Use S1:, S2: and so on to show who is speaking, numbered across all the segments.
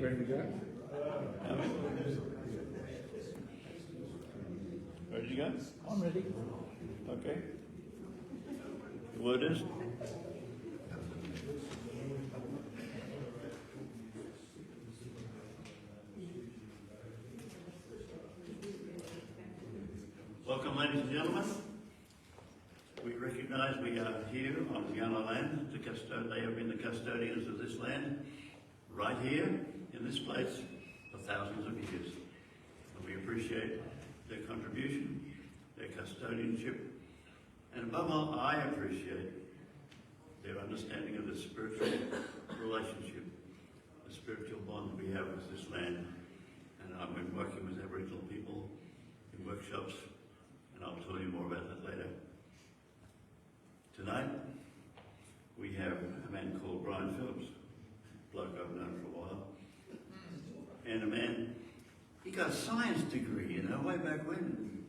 S1: ready to go?
S2: Ready to go?
S1: I'm ready.
S2: Okay. The word is? Welcome, ladies and gentlemen. We recognise we are here on Guyana land. They have been the custodians of this land right here in this place for thousands of years. And we appreciate their contribution, their custodianship, and above all, I appreciate their understanding of the spiritual relationship, the spiritual bond we have with this land. And I've been working with Aboriginal people in workshops, and I'll tell you more about that later. Tonight, we have a man called Brian Phillips, a bloke I've known for a while, and a man, he got a science degree, way back when,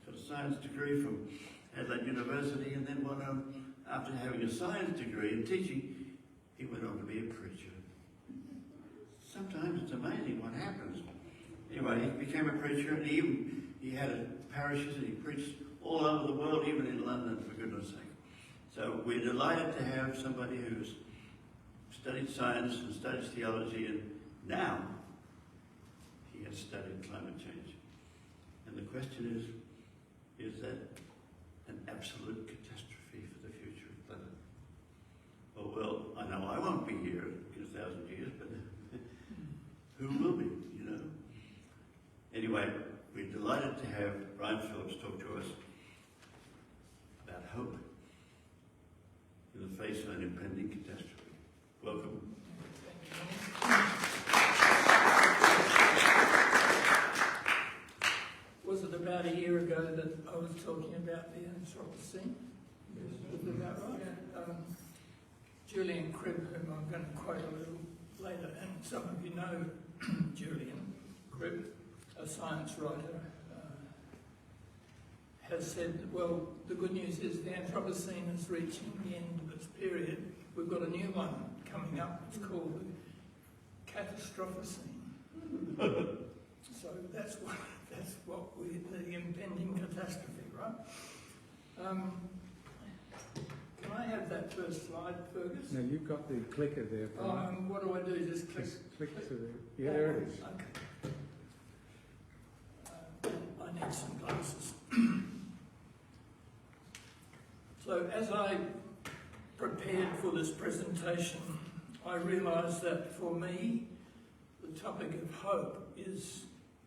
S2: got a science degree from Adelaide University, and then went on, after having a science degree in teaching, he went on to be a preacher. Sometimes it's amazing what happens. Anyway, he became a preacher, and he had parishes, and he preached all over the world, even in London, for goodness sake. So we're delighted to have somebody who's studied science and studies theology, and now he has studied climate change. And the question is that an absolute catastrophe for the future of the planet? Oh, well, I know I won't be here in 1,000 years, but who will be, Anyway, we're delighted to have Brian Phillips talk to us about hope in the face of an impending catastrophe. Welcome.
S3: Was it about a year ago that I was talking about the Anthropocene? Was it about right? Julian Cribb, whom I'm going to quote a little later, and some of you know Julian Cribb, a science writer, has said, well, the good news is the Anthropocene is reaching the end of its period. We've got a new one coming up. It's called the catastrophocene. So that's what the impending catastrophe, right? Can I have that first slide, Fergus?
S1: No, you've got the clicker there.
S3: What do I do? Just click?
S1: Just click to the... Yeah, there it is.
S3: Okay. I need some glasses. So as I prepared for this presentation, I realised that for me, the topic of hope is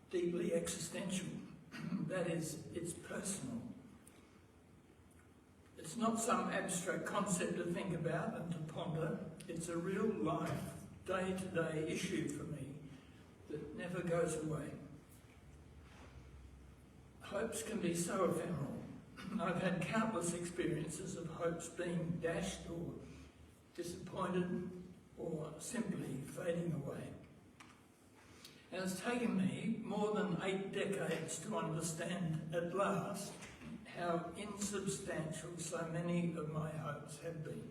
S3: deeply existential. That is, it's personal. It's not some abstract concept to think about and to ponder. It's a real life, day-to-day issue for me that never goes away. Hopes can be so ephemeral. I've had countless experiences of hopes being dashed or disappointed or simply fading away. And it's taken me more than 8 decades to understand at last how insubstantial so many of my hopes have been.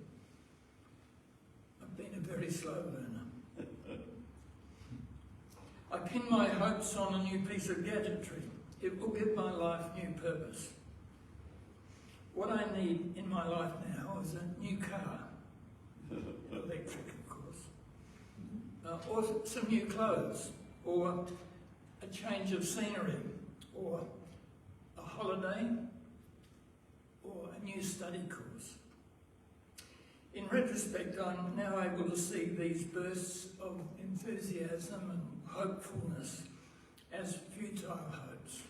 S3: I've been a very slow learner. I pin my hopes on a new piece of gadgetry. It will give my life new purpose. What I need in my life now is a new car, electric of course, or some new clothes, or a change of scenery, or a holiday, or a new study course. In retrospect, I'm now able to see these bursts of enthusiasm and hopefulness as futile hopes.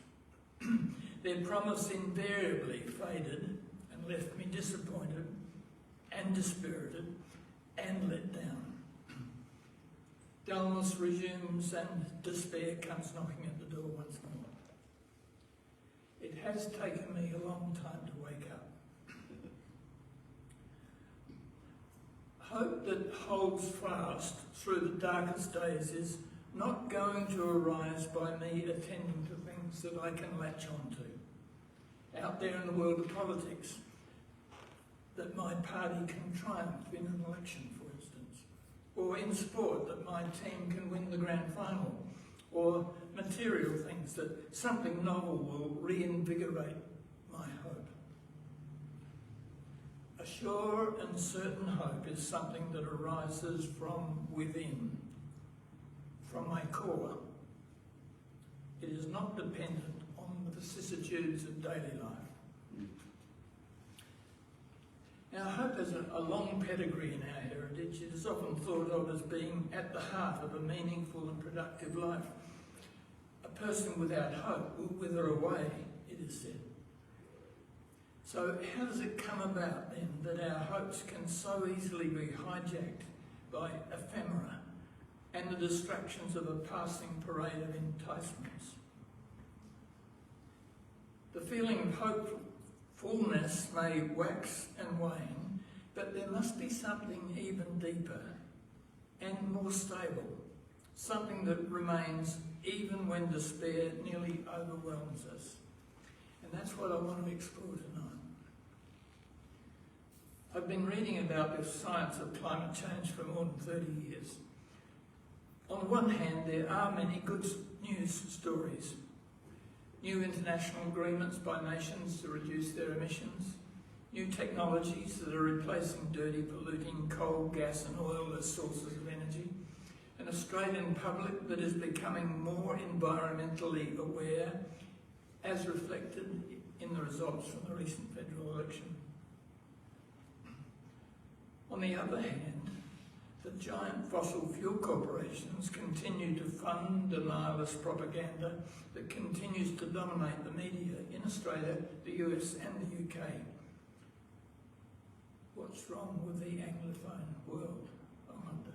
S3: Their promise invariably faded and left me disappointed and dispirited and let down. Dullness resumes and despair comes knocking at the door once more. It has taken me a long time to wake up. Hope that holds fast through the darkest days is not going to arise by me attending to things that I can latch on to. Out there in the world of politics, that my party can triumph in an election, for instance. or in sport that my team can win the grand final, or material things that something novel will reinvigorate my hope. A sure and certain hope is something that arises from within, from my core. It is not dependent on the vicissitudes of daily life. Now, hope has a long pedigree in our heritage. It is often thought of as being at the heart of a meaningful and productive life. A person without hope will wither away, it is said. So how does it come about then that our hopes can so easily be hijacked by ephemera and the distractions of a passing parade of enticements? The feeling of hopefulness may wax and wane, but there must be something even deeper and more stable, something that remains even when despair nearly overwhelms us. And that's what I want to explore tonight. I've been reading about the science of climate change for more than 30 years. On the one hand, there are many good news stories. New international agreements by nations to reduce their emissions, new technologies that are replacing dirty, polluting coal, gas and oil as sources of energy, an Australian public that is becoming more environmentally aware, as reflected in the results from the recent federal election. On the other hand, the giant fossil fuel corporations continue to fund denialist propaganda that continues to dominate the media in Australia, the US and the UK. What's wrong with the Anglophone world, I wonder?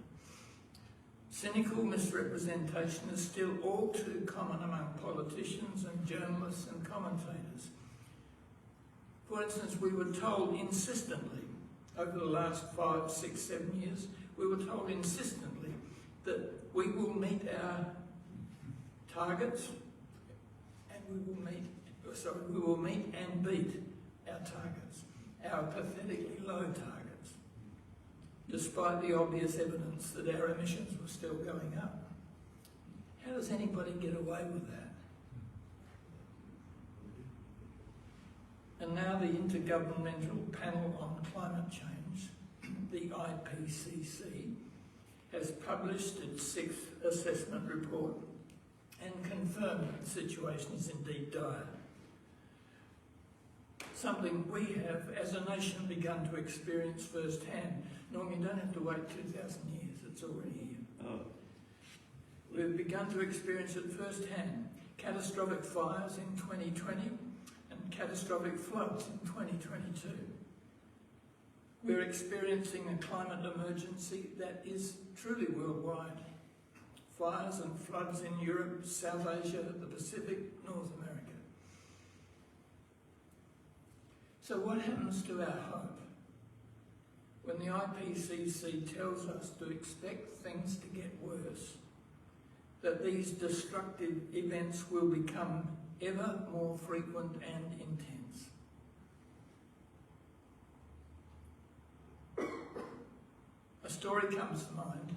S3: Cynical misrepresentation is still all too common among politicians and journalists and commentators. For instance, we were told insistently, over the last 5, 6, 7 years, we were told insistently that we will meet our targets and we will meet and beat our targets, our pathetically low targets, despite the obvious evidence that our emissions were still going up. How does anybody get away with that? And now the Intergovernmental Panel on Climate Change, the IPCC, has published its 6th assessment report and confirmed that the situation is indeed dire. Something we have, as a nation, begun to experience firsthand. Norm, you don't have to wait 2,000 years, it's already here.
S2: Oh.
S3: We've begun to experience it firsthand. Catastrophic fires in 2020 and catastrophic floods in 2022. We're experiencing a climate emergency that is truly worldwide. Fires and floods in Europe, South Asia, the Pacific, North America. So what happens to our hope when the IPCC tells us to expect things to get worse, that these destructive events will become ever more frequent and intense? A story comes to mind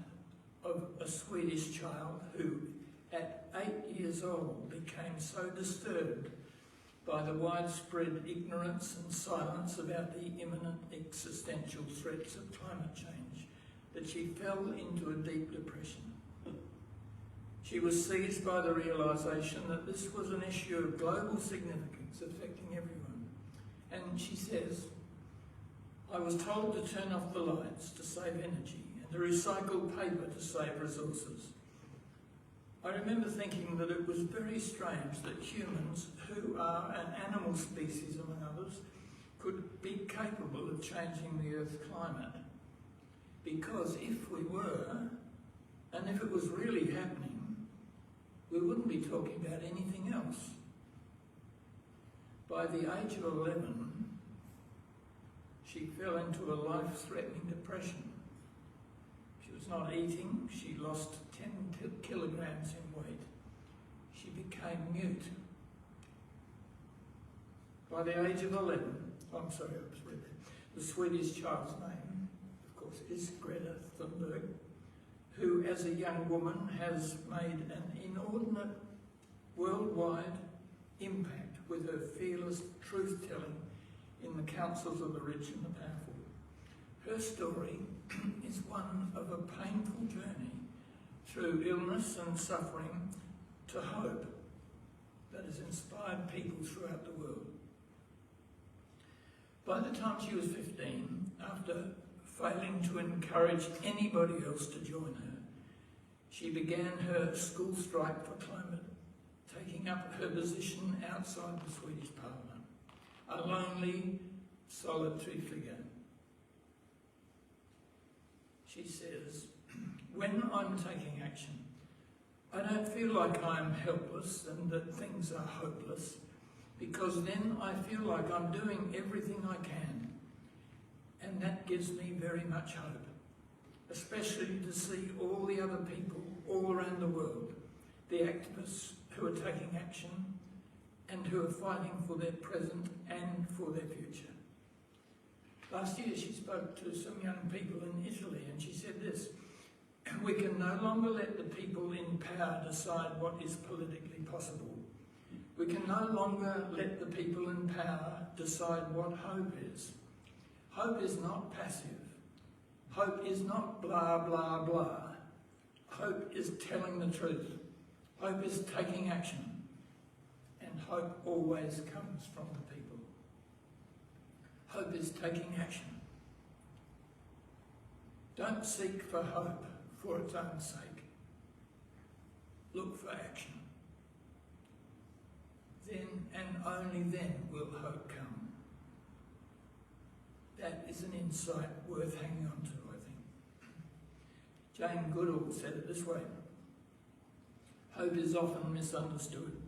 S3: of a Swedish child who, at 8 years old, became so disturbed by the widespread ignorance and silence about the imminent existential threats of climate change that she fell into a deep depression. She was seized by the realisation that this was an issue of global significance affecting everyone. And she says, "I was told to turn off the lights to save energy and to recycle paper to save resources. I remember thinking that it was very strange that humans, who are an animal species among others, could be capable of changing the Earth's climate. Because if we were, and if it was really happening, we wouldn't be talking about anything else." By the age of 11, she fell into a life-threatening depression. She was not eating, she lost 10 kilograms in weight. She became mute. By the age of 11, the Swedish child's name, of course, is Greta Thunberg. who as a young woman has made an inordinate worldwide impact with her fearless truth-telling in the councils of the rich and the powerful. Her story is one of a painful journey through illness and suffering to hope that has inspired people throughout the world. By the time she was 15, after failing to encourage anybody else to join her, she began her school strike for climate, taking up her position outside the Swedish Parliament, a lonely, solitary figure. She says, "When I'm taking action, I don't feel like I'm helpless and that things are hopeless, because then I feel like I'm doing everything I can, and that gives me very much hope, especially to see all the other people all around the world, the activists who are taking action and who are fighting for their present and for their future." Last year she spoke to some young people in Italy and she said this: "We can no longer let the people in power decide what is politically possible. We can no longer let the people in power decide what hope is. Hope is not passive. Hope is not blah, blah, blah. Hope is telling the truth. Hope is taking action. And hope always comes from the people. Hope is taking action. Don't seek for hope for its own sake. Look for action. Then and only then will hope come." That is an insight worth hanging on to, I think. Jane Goodall said it this way: "Hope is often misunderstood.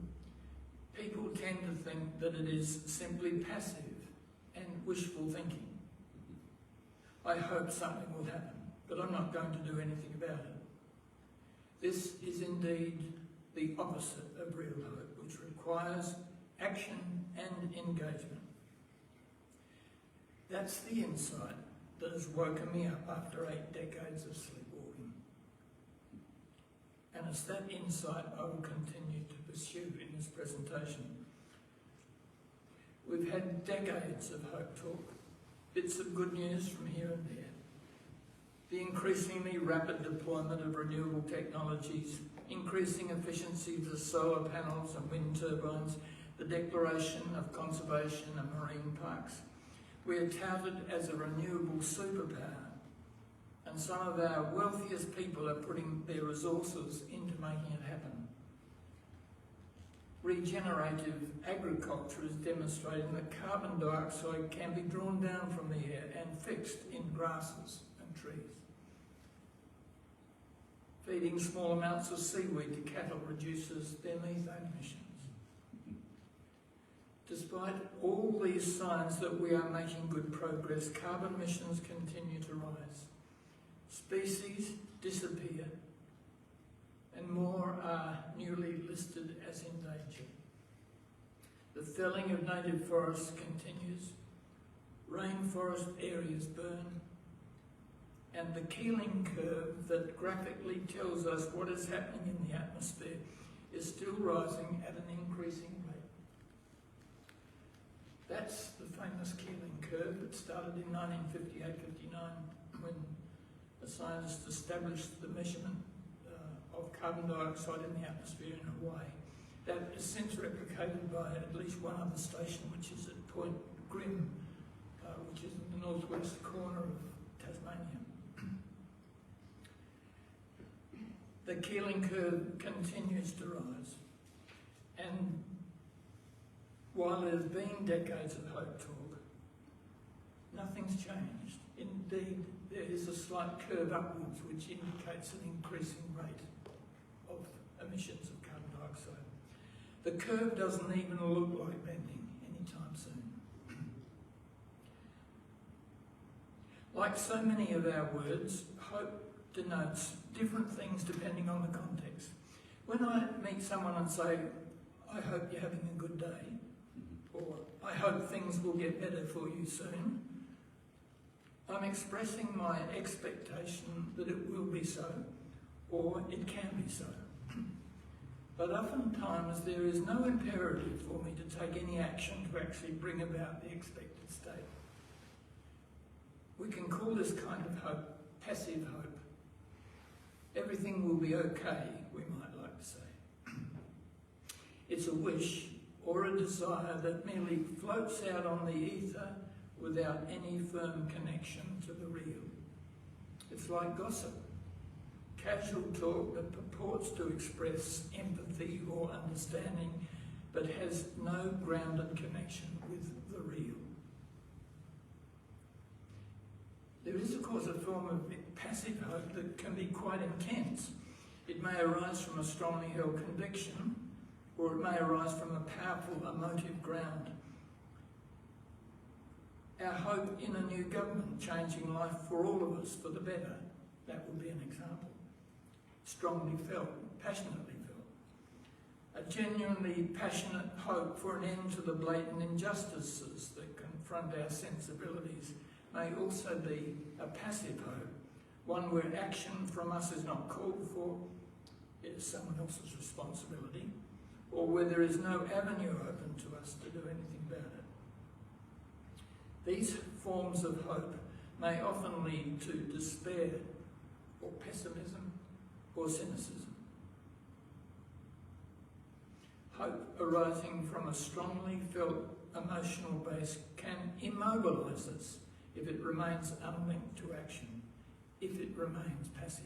S3: People tend to think that it is simply passive and wishful thinking. I hope something will happen, but I'm not going to do anything about it. This is indeed the opposite of real hope, which requires action and engagement." That's the insight that has woken me up after 8 decades of sleepwalking. And it's that insight I will continue to pursue in this presentation. We've had decades of hope talk, bits of good news from here and there. The increasingly rapid deployment of renewable technologies, increasing efficiencies of solar panels and wind turbines, the declaration of conservation and marine parks. We are touted as a renewable superpower, and some of our wealthiest people are putting their resources into making it happen. Regenerative agriculture is demonstrating that carbon dioxide can be drawn down from the air and fixed in grasses and trees. Feeding small amounts of seaweed to cattle reduces their methane emissions. Despite all these signs that we are making good progress, carbon emissions continue to rise. Species disappear, and more are newly listed as endangered. The felling of native forests continues, rainforest areas burn, and the Keeling curve that graphically tells us what is happening in the atmosphere is still rising at an increasing rate. That's the famous Keeling curve that started in 1958-59 when a scientist established the measurement of carbon dioxide in the atmosphere in Hawaii. That is since replicated by at least one other station, which is at Point Grim, which is in the northwest corner of Tasmania. The Keeling curve continues to rise, and while there's been decades of hope talk, nothing's changed. Indeed, there is a slight curve upwards which indicates an increasing rate of emissions of carbon dioxide. The curve doesn't even look like bending anytime soon. Like so many of our words, hope denotes different things depending on the context. When I meet someone and say, "I hope you're having a good day," or "I hope things will get better for you soon," I'm expressing my expectation that it will be so, or it can be so. But oftentimes there is no imperative for me to take any action to actually bring about the expected state. We can call this kind of hope passive hope. Everything will be okay, we might like to say. It's a wish or a desire that merely floats out on the ether without any firm connection to the real. It's like gossip, casual talk that purports to express empathy or understanding, but has no grounded connection with the real. There is, of course, a form of passive hope that can be quite intense. It may arise from a strongly held conviction, or it may arise from a powerful emotive ground. Our hope in a new government changing life for all of us for the better, that would be an example. Strongly felt, passionately felt. A genuinely passionate hope for an end to the blatant injustices that confront our sensibilities may also be a passive hope, one where action from us is not called for, it is someone else's responsibility, or where there is no avenue open to us to do anything about it. These forms of hope may often lead to despair, or pessimism, or cynicism. Hope arising from a strongly felt emotional base can immobilise us if it remains unlinked to action, if it remains passive.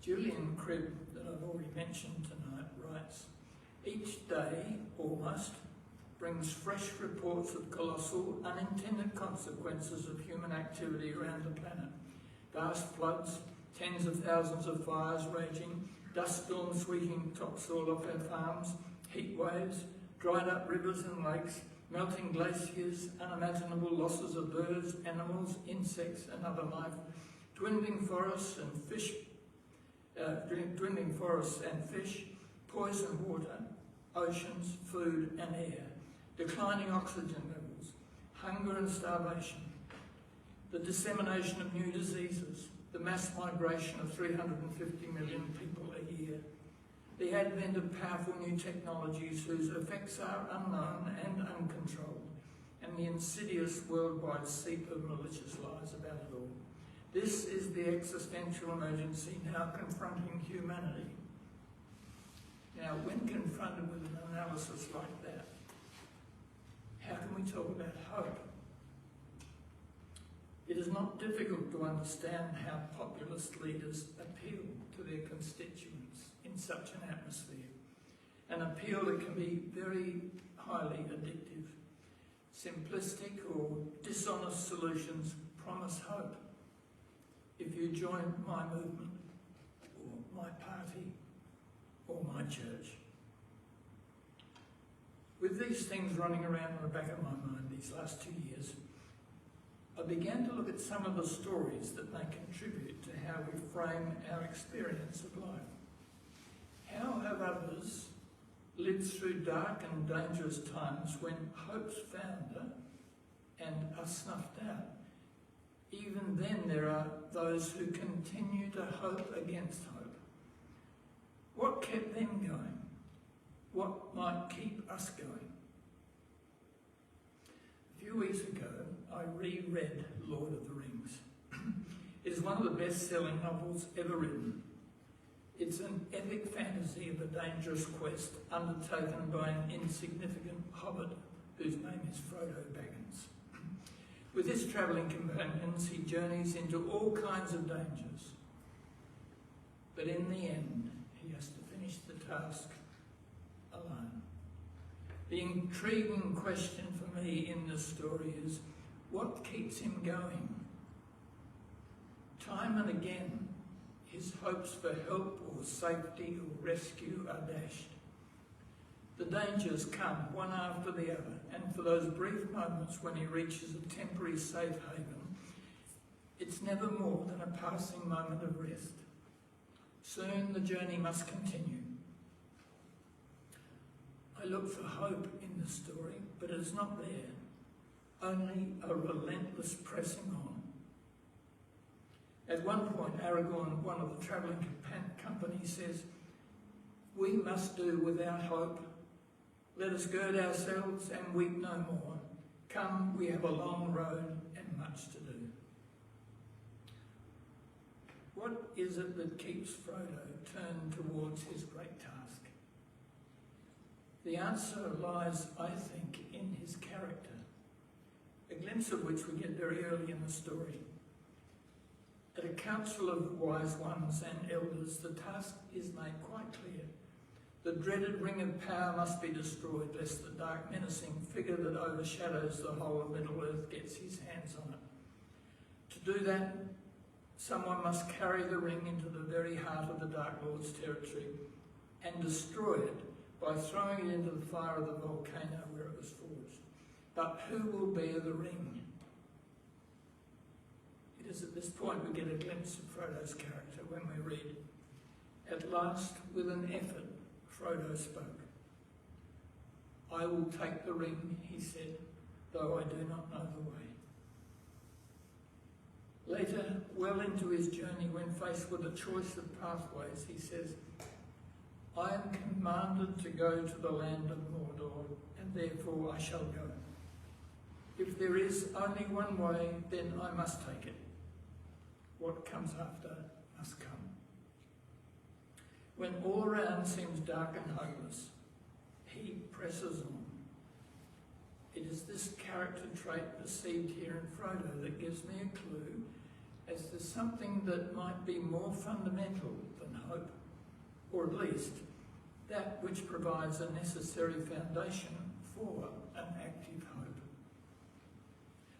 S3: Julian Cribb, that I've already mentioned tonight, writes, "Each day, almost, brings fresh reports of colossal, unintended consequences of human activity around the planet. Vast floods, tens of thousands of fires raging, dust storms sweeping topsoil off our farms, heat waves, dried up rivers and lakes, melting glaciers, unimaginable losses of birds, animals, insects and other life, dwindling forests and fish, poisoned water, oceans, food and air, declining oxygen levels, hunger and starvation, the dissemination of new diseases, the mass migration of 350 million people a year, the advent of powerful new technologies whose effects are unknown and uncontrolled, and the insidious worldwide seep of malicious lies about it all. This is the existential emergency now confronting humanity." Now, when confronted with an analysis like that, how can we talk about hope? It is not difficult to understand how populist leaders appeal to their constituents in such an atmosphere, an appeal that can be very highly addictive. Simplistic or dishonest solutions promise hope. If you join my movement, or my party, or my church. With these things running around in the back of my mind these last 2 years, I began to look at some of the stories that may contribute to how we frame our experience of life. How have others lived through dark and dangerous times when hope's founder and are snuffed out? Even then there are those who continue to hope against hope. What kept them going? What might keep us going? A few weeks ago, I reread Lord of the Rings. It is one of the best-selling novels ever written. It's an epic fantasy of a dangerous quest undertaken by an insignificant hobbit whose name is Frodo Baggins. With his travelling companions, he journeys into all kinds of dangers. But in the end, he has to finish the task alone. The intriguing question for me in this story is, what keeps him going? Time and again, his hopes for help or safety or rescue are dashed. The dangers come one after the other, and for those brief moments when he reaches a temporary safe haven, it's never more than a passing moment of rest. Soon the journey must continue. I look for hope in the story, but it is not there, only a relentless pressing on. At one point, Aragorn, one of the travelling company, says, "We must do without hope. Let us gird ourselves and weep no more. Come, we have a long road and much to do." What is it that keeps Frodo turned towards his great task? The answer lies, I think, in his character, a glimpse of which we get very early in the story. At a council of wise ones and elders, the task is made quite clear. The dreaded ring of power must be destroyed, lest the dark, menacing figure that overshadows the whole of Middle-earth gets his hands on it. To do that, someone must carry the ring into the very heart of the Dark Lord's territory and destroy it by throwing it into the fire of the volcano where it was forged. But who will bear the ring? It is at this point we get a glimpse of Frodo's character when we read, "At last, with an effort, Frodo spoke. 'I will take the ring,' he said, 'though I do not know the way.'" Later, well into his journey, when faced with a choice of pathways, he says, "I am commanded to go to the land of Mordor, and therefore I shall go. If there is only one way, then I must take it. What comes after must come." When all around seems dark and hopeless, he presses on. It is this character trait perceived here in Frodo that gives me a clue as to something that might be more fundamental than hope, or at least that which provides a necessary foundation for an active hope.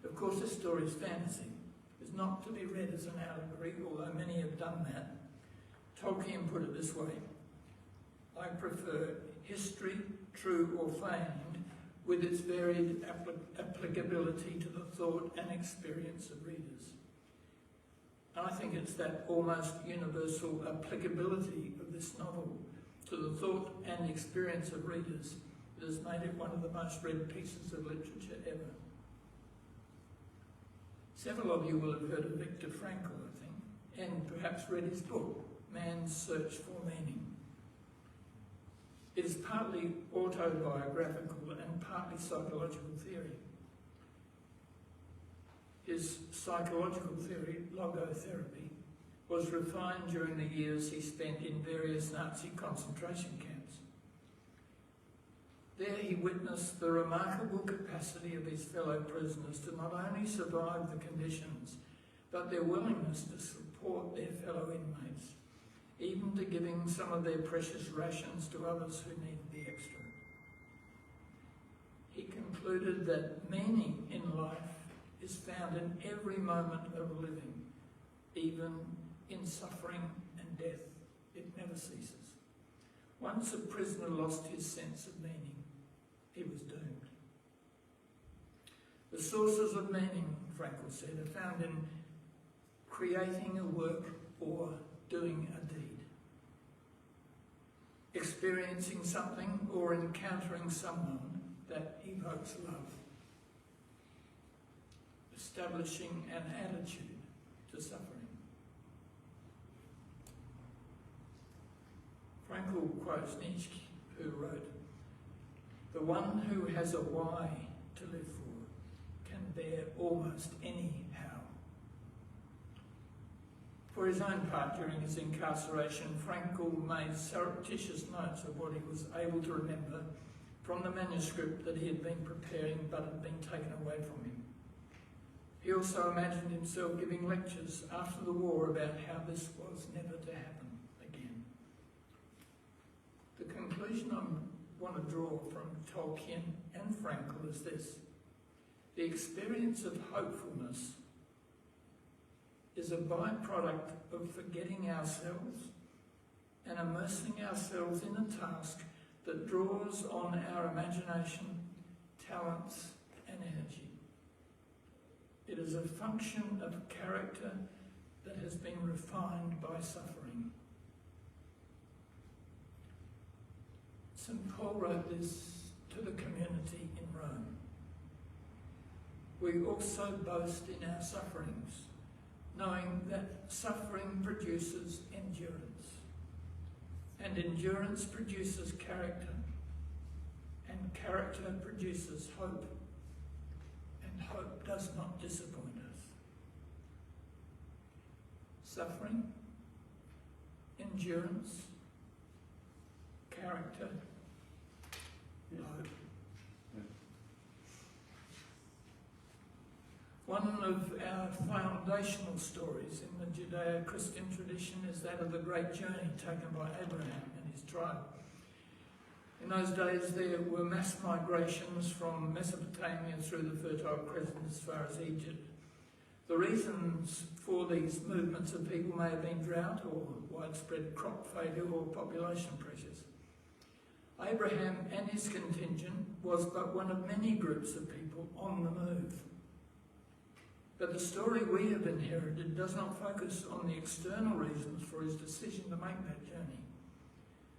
S3: Of course, this story is fantasy. It's not to be read as an allegory, although many have done that. Tolkien put it this way: "I prefer history, true or feigned, with its varied applicability to the thought and experience of readers." And I think it's that almost universal applicability of this novel to the thought and experience of readers that has made it one of the most read pieces of literature ever. Several of you will have heard of Viktor Frankl, I think, and perhaps read his book, Man's Search for Meaning. It is partly autobiographical and partly psychological theory. His psychological theory, logotherapy, was refined during the years he spent in various Nazi concentration camps. There he witnessed the remarkable capacity of his fellow prisoners to not only survive the conditions, but their willingness to support their fellow inmates, even to giving some of their precious rations to others who needed the extra. He concluded that meaning in life is found in every moment of living, even in suffering and death. It never ceases. Once a prisoner lost his sense of meaning, he was doomed. The sources of meaning, Frankl said, are found in creating a work or doing a deed, experiencing something or encountering someone that evokes love, establishing an attitude to suffering. Frankl quotes Nietzsche, who wrote, "The one who has a why to live for can bear almost any how." For his own part, during his incarceration, Frankl made surreptitious notes of what he was able to remember from the manuscript that he had been preparing but had been taken away from him. He also imagined himself giving lectures after the war about how this was never to happen again. The conclusion I want to draw from Tolkien and Frankl is this: the experience of hopefulness is a byproduct of forgetting ourselves and immersing ourselves in a task that draws on our imagination, talents, and energy. It is a function of character that has been refined by suffering. St. Paul wrote this to the community in Rome. "We also boast in our sufferings, knowing that suffering produces endurance, and endurance produces character, and character produces hope, and hope does not disappoint us. Suffering, endurance, character, hope. One of our foundational stories in the Judeo-Christian tradition is that of the great journey taken by Abraham and his tribe. In those days there were mass migrations from Mesopotamia through the Fertile Crescent as far as Egypt. The reasons for these movements of people may have been drought or widespread crop failure or population pressures. Abraham and his contingent was but one of many groups of people on the move. But the story we have inherited does not focus on the external reasons for his decision to make that journey.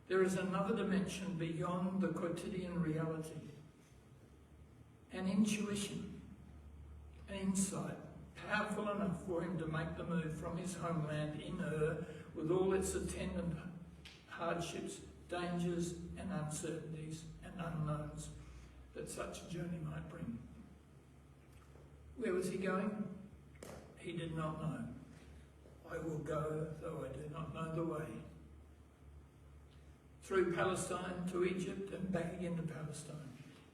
S3: There is another dimension beyond the quotidian reality, an intuition, an insight, powerful enough for him to make the move from his homeland in with all its attendant hardships, dangers and uncertainties and unknowns that such a journey might bring. Where was he going? He did not know. I will go, though I do not know the way. Through Palestine to Egypt and back again to Palestine.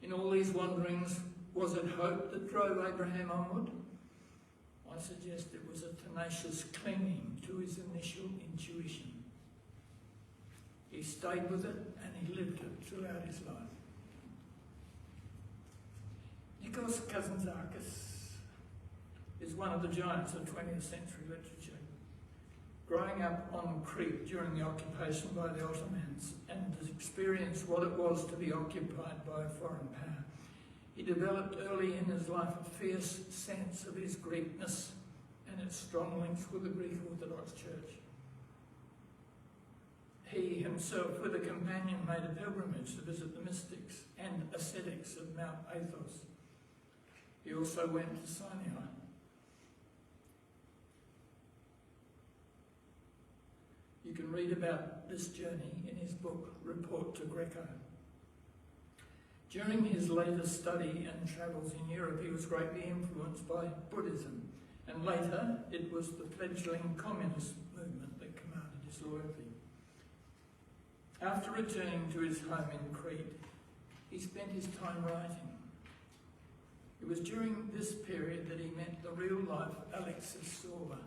S3: In all these wanderings, was it hope that drove Abraham onward? I suggest it was a tenacious clinging to his initial intuition. He stayed with it and he lived it throughout his life. Nikos Kazantzakis is one of the giants of 20th century literature. Growing up on Crete during the occupation by the Ottomans and to experience what it was to be occupied by a foreign power, he developed early in his life a fierce sense of his Greekness and its strong links with the Greek Orthodox Church. He himself, with a companion, made a pilgrimage to visit the mystics and ascetics of Mount Athos. He also went to Sinai. You can read about this journey in his book, Report to Greco. During his later study and travels in Europe, he was greatly influenced by Buddhism, and later it was the fledgling communist movement that commanded his loyalty. After returning to his home in Crete, he spent his time writing. It was during this period that he met the real-life Alexis Zorba.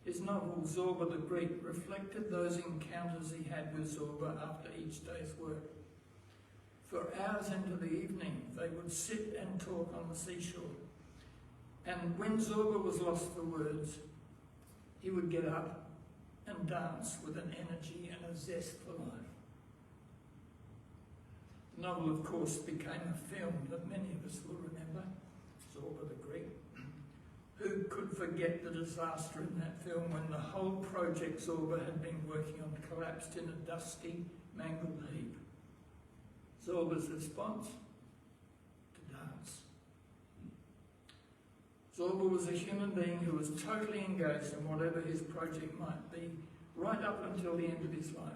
S3: His novel, Zorba the Greek, reflected those encounters he had with Zorba after each day's work. For hours into the evening, they would sit and talk on the seashore. And when Zorba was lost for words, he would get up and dance with an energy and a zest for life. The novel, of course, became a film that many of us will remember, Zorba the Greek. Who could forget the disaster in that film when the whole project Zorba had been working on collapsed in a dusty, mangled heap? Zorba's response? To dance. Zorba was a human being who was totally engaged in whatever his project might be, right up until the end of his life.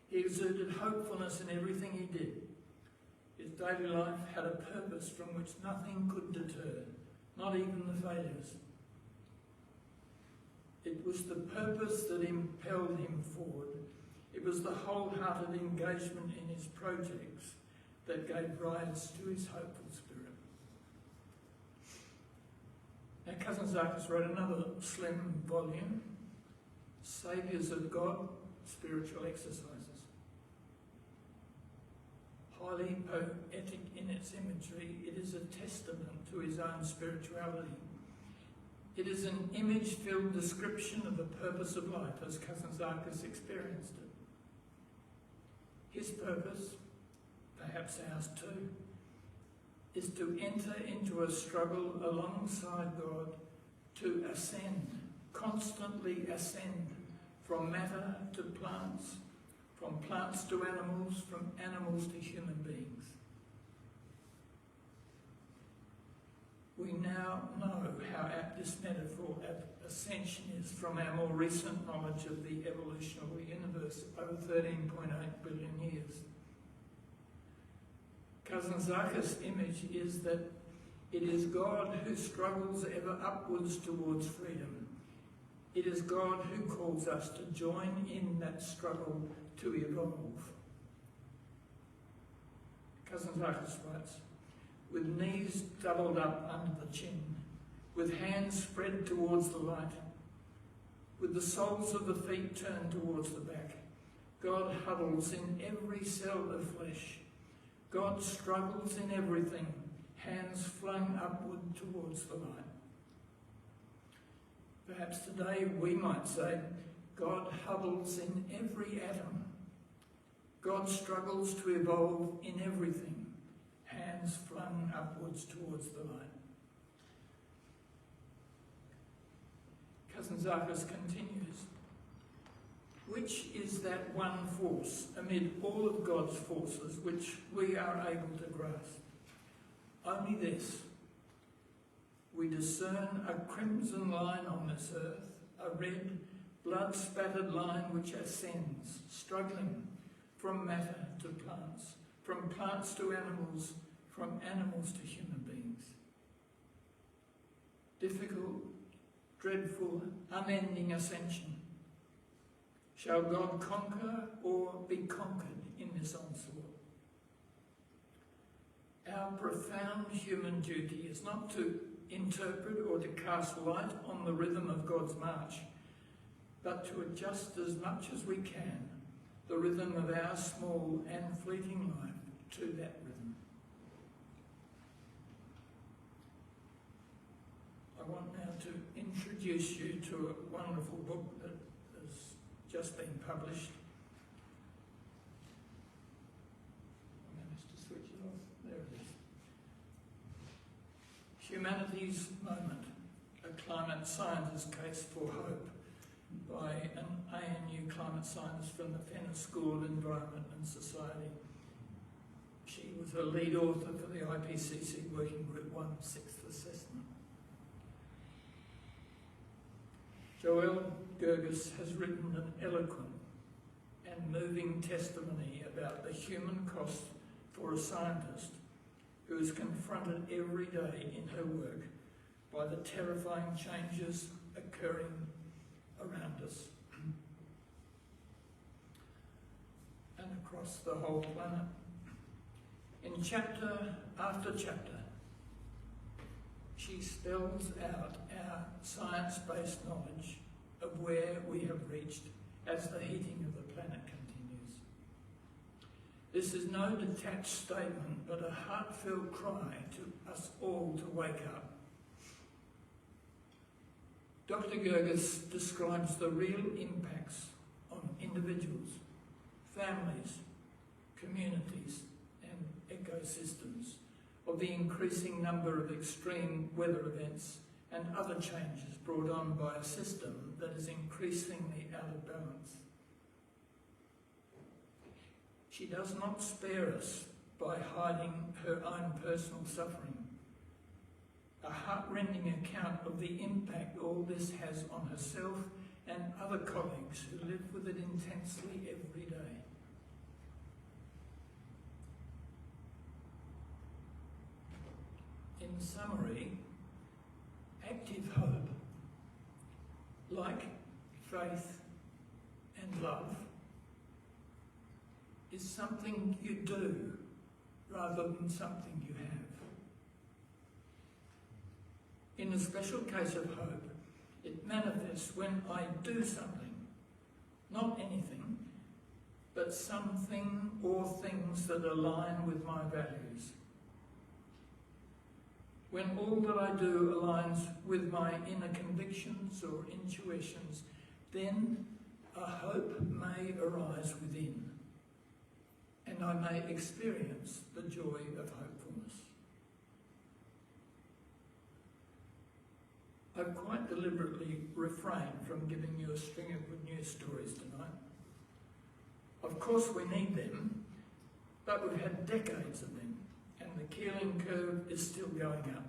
S3: He exerted hopefulness in everything he did. His daily life had a purpose from which nothing could deter, not even the failures. It was the purpose that impelled him forward. It was the wholehearted engagement in his projects that gave rise to his hopeful spirit. Now, Kazantzakis wrote another slim volume, Saviours of God, Spiritual Exercises. Highly poetic in its imagery, it is a testament to his own spirituality. It is an image-filled description of the purpose of life as Kazantzakis experienced it. His purpose, perhaps ours too, is to enter into a struggle alongside God to ascend, constantly ascend from matter to plants, from plants to animals, from animals to human beings. We now know how apt this metaphor of ascension is from our more recent knowledge of the evolution of the universe over 13.8 billion years. Cousin Zach's image is that it is God who struggles ever upwards towards freedom. It is God who calls us to join in that struggle to evolve. Cousin Zachus writes, with knees doubled up under the chin, with hands spread towards the light, with the soles of the feet turned towards the back, God huddles in every cell of flesh. God struggles in everything, hands flung upward towards the light. Perhaps today we might say, God huddles in every atom. God struggles to evolve in everything, hands flung upwards towards the light. Cousin Zachus continues, which is that one force amid all of God's forces which we are able to grasp? Only this. We discern a crimson line on this earth, a red, blood-spattered line which ascends, struggling from matter to plants, from plants to animals, from animals to human beings. Difficult, dreadful, unending ascension. Shall God conquer or be conquered in this onslaught? Our profound human duty is not to interpret or to cast light on the rhythm of God's march, but to adjust as much as we can the rhythm of our small and fleeting life to that rhythm. I want now to introduce you to a wonderful book that has just been published. I managed to switch it off. There it is. Humanity's Moment, a climate scientist's case for hope, by an ANU climate scientist from the Fenner School of Environment and Society. She was a lead author for the IPCC Working Group 1 6th Assessment. Joelle Gerges has written an eloquent and moving testimony about the human cost for a scientist who is confronted every day in her work by the terrifying changes occurring around us and across the whole planet. In chapter after chapter, she spells out our science-based knowledge of where we have reached as the heating of the planet continues. This is no detached statement, but a heartfelt cry to us all to wake up. Dr. Gerges describes the real impacts on individuals, families, communities, and ecosystems of the increasing number of extreme weather events and other changes brought on by a system that is increasingly out of balance. She does not spare us by hiding her own personal suffering. A heart-rending account of the impact all this has on herself and other colleagues who live with it intensely every day. In summary, active hope, like faith and love, is something you do rather than something you have. In a special case of hope, it manifests when I do something, not anything, but something or things that align with my values. When all that I do aligns with my inner convictions or intuitions, then a hope may arise within, and I may experience the joy of hopefulness. I've quite deliberately refrained from giving you a string of good news stories tonight. Of course we need them, but we've had decades of them, and the Keeling curve is still going up.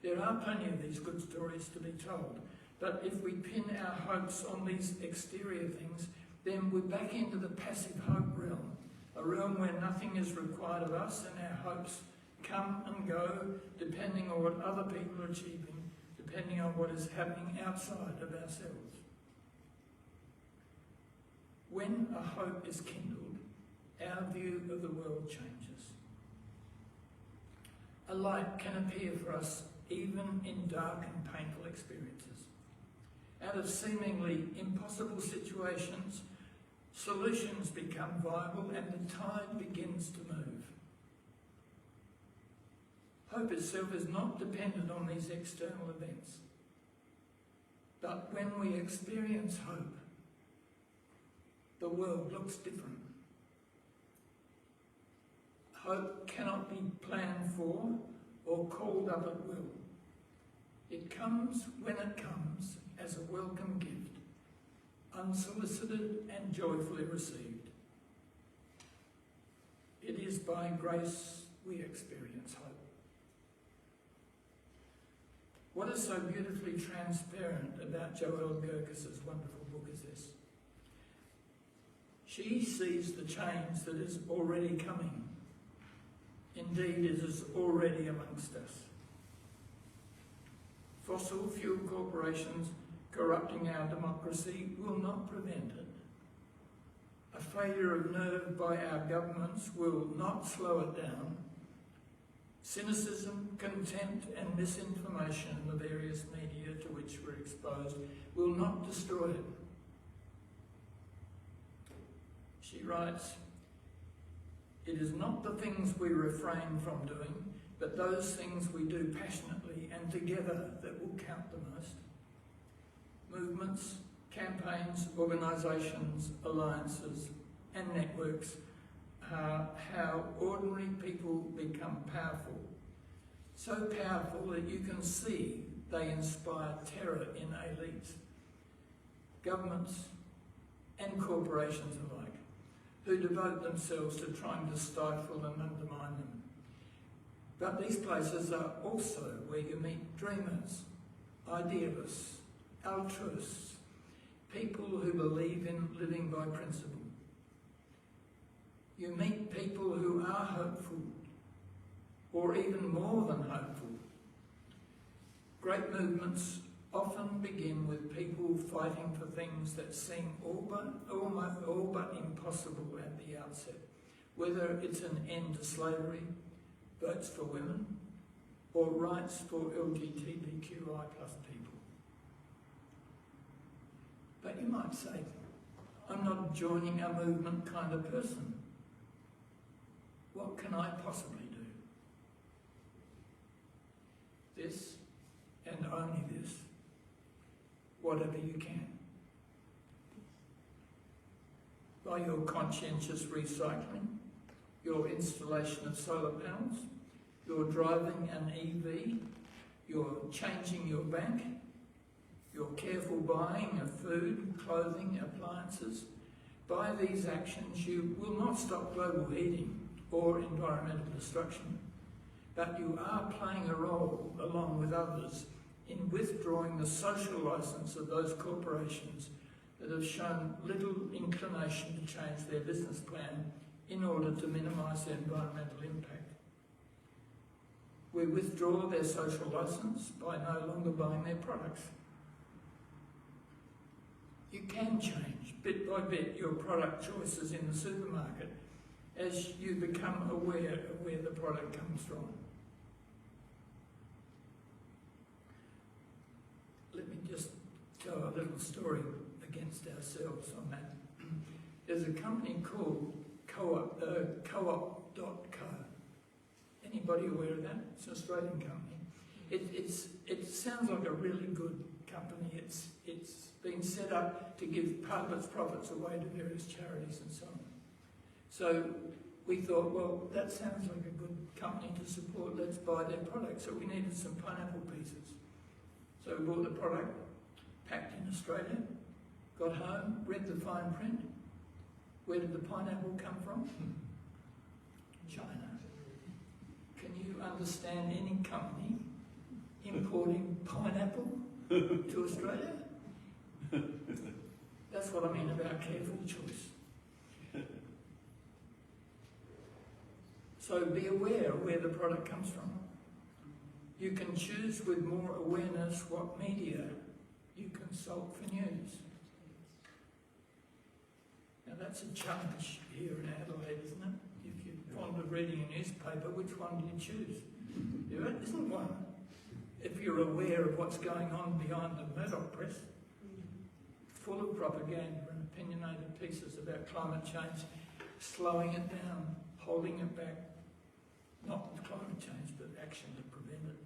S3: There are plenty of these good stories to be told, but if we pin our hopes on these exterior things, then we're back into the passive hope realm, a realm where nothing is required of us and our hopes come and go depending on what other people are achieving, depending on what is happening outside of ourselves. When a hope is kindled, our view of the world changes. A light can appear for us even in dark and painful experiences. Out of seemingly impossible situations, solutions become viable and the tide begins to move. Hope itself is not dependent on these external events. But when we experience hope, the world looks different. Hope cannot be planned for or called up at will. It comes when it comes as a welcome gift, unsolicited and joyfully received. It is by grace we experience hope. What is so beautifully transparent about Joelle Gerkes' wonderful book is this. She sees the change that is already coming. Indeed, it is already amongst us. Fossil fuel corporations corrupting our democracy will not prevent it. A failure of nerve by our governments will not slow it down. Cynicism, contempt and misinformation in the various media to which we're exposed will not destroy it. She writes, "It is not the things we refrain from doing, but those things we do passionately and together that will count the most. Movements, campaigns, organisations, alliances and networks are how ordinary people become powerful. So powerful that you can see they inspire terror in elites, governments and corporations alike, who devote themselves to trying to stifle and undermine them. But these places are also where you meet dreamers, idealists, altruists, people who believe in living by principle. You meet people who are hopeful, or even more than hopeful. Great movements often begin with people fighting for things that seem all but impossible at the outset, whether it's an end to slavery, votes for women, or rights for LGBTQI+ people. But you might say, I'm not joining a movement kind of person. What can I possibly do? This, and only this, whatever you can. By your conscientious recycling, your installation of solar panels, your driving an EV, your changing your bank, your careful buying of food, clothing, appliances. By these actions you will not stop global heating or environmental destruction, but you are playing a role along with others in withdrawing the social licence of those corporations that have shown little inclination to change their business plan in order to minimise their environmental impact. We withdraw their social licence by no longer buying their products. You can change, bit by bit, your product choices in the supermarket as you become aware of where the product comes from. Let me just tell a little story against ourselves on that. There's a company called co-op.co. Anybody aware of that? It's an Australian company. It sounds like a really good company. It's been set up to give part of its profits away to various charities and so on. So we thought, well, that sounds like a good company to support. Let's buy their product. So we needed some pineapple pieces. So we bought the product, packed in Australia, got home, read the fine print. Where did the pineapple come from? China. Can you understand any company importing pineapple to Australia? That's what I mean about careful choice. So be aware of where the product comes from. You can choose with more awareness what media you consult for news. Now that's a challenge here in Adelaide, isn't it? If you're fond of reading a newspaper, which one do you choose? There isn't one. If you're aware of what's going on behind the Murdoch press, full of propaganda and opinionated pieces about climate change, slowing it down, holding it back. Not climate change, but action to prevent it.